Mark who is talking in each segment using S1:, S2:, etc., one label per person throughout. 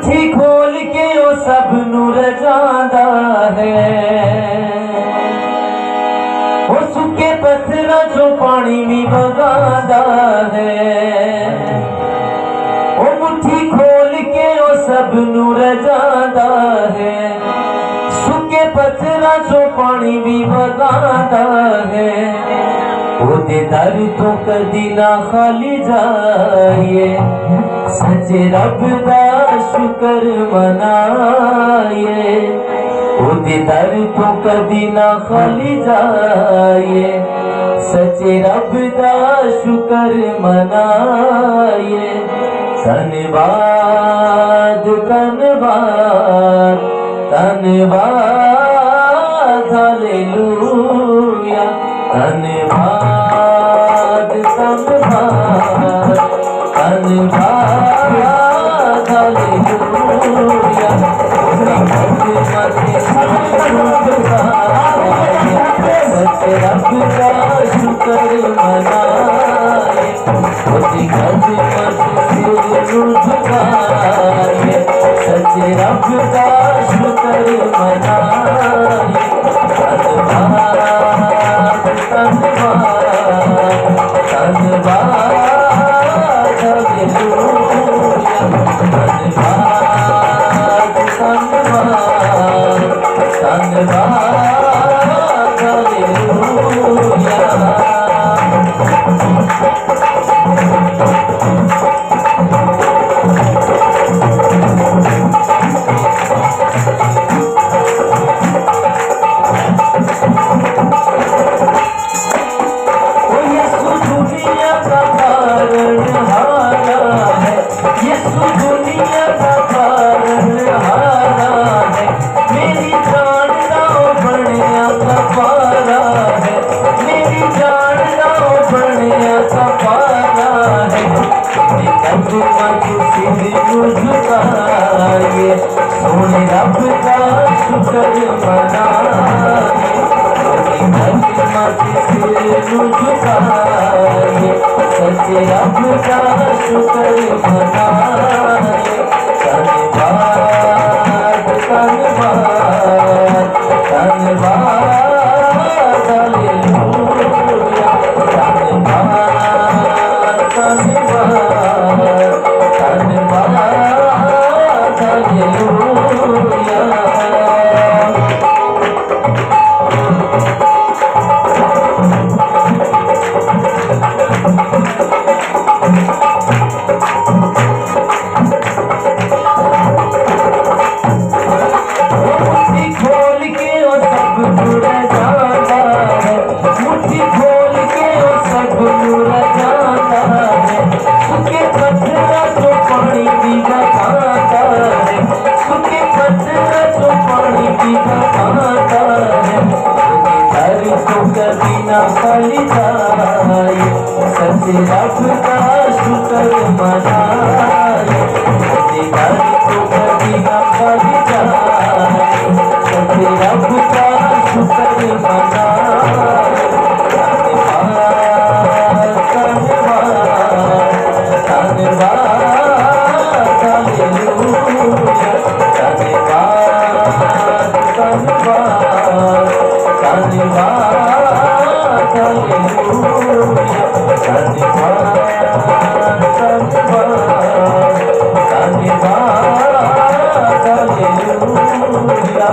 S1: मुट्ठी खोल के ओ सब नूर जांदा है, ओ सुके पत्थरां चों पानी भी वगांदा है। ओ मुट्ठी खोल के ओ सब नूर जांदा है, सुके पत्थरां चों पानी भी वगांदा है। ओदे दर तो कदी ना खाली जाइए, सच्चे रब दा शुक्र मनाइए। ओदे दर तो कदी ना खाली जाइए, सच्चे रब दा शुक्र मनाइए। धन्यवाद धन्यवाद धन्यवाद हालेलुया। धन्यवाद धन्यवाद धन्यवाद हालेलुया। सच्चे रब का शुक्र मनाए, सच्चे रब का शुक्र मनाए। धन्यवाद धन्यवाद हालेलुया। धन्यवाद धन्यवाद हालेलुया। सोने रब का शुक्र मनाए, सच्चे रब का शुक्र मनाए। धन्यवाद धन्यवाद धन्यवाद हालेलुया। धन्यवाद धन्यवाद धन्यवाद हालेलुया। मुट्ठी खोल के ओ सब नूर जांदा है, मुट्ठी खोल के ओ सब नूर जांदा है। सुके पत्थरां चों पानी भी वगांदा है, सुके पत्थरां चों पानी भी वगांदा है। दर तो कभी ना खाली जाए, सच्चे रब का शुक्र मनाए। दर तो कभी ना खाली जाए, सच्चे रब का शुक्र मनाए। धन्यवाद धन्यवाद हालेलुया। धन्यवाद धन्यवाद धन्यवाद हालेलुया। धन्यवाद धन्यवाद हालेलुया।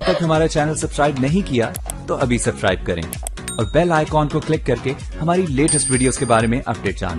S2: तक हमारा चैनल सब्सक्राइब नहीं किया तो अभी सब्सक्राइब करें और बेल आइकॉन को क्लिक करके हमारी लेटेस्ट वीडियोस के बारे में अपडेट जानें।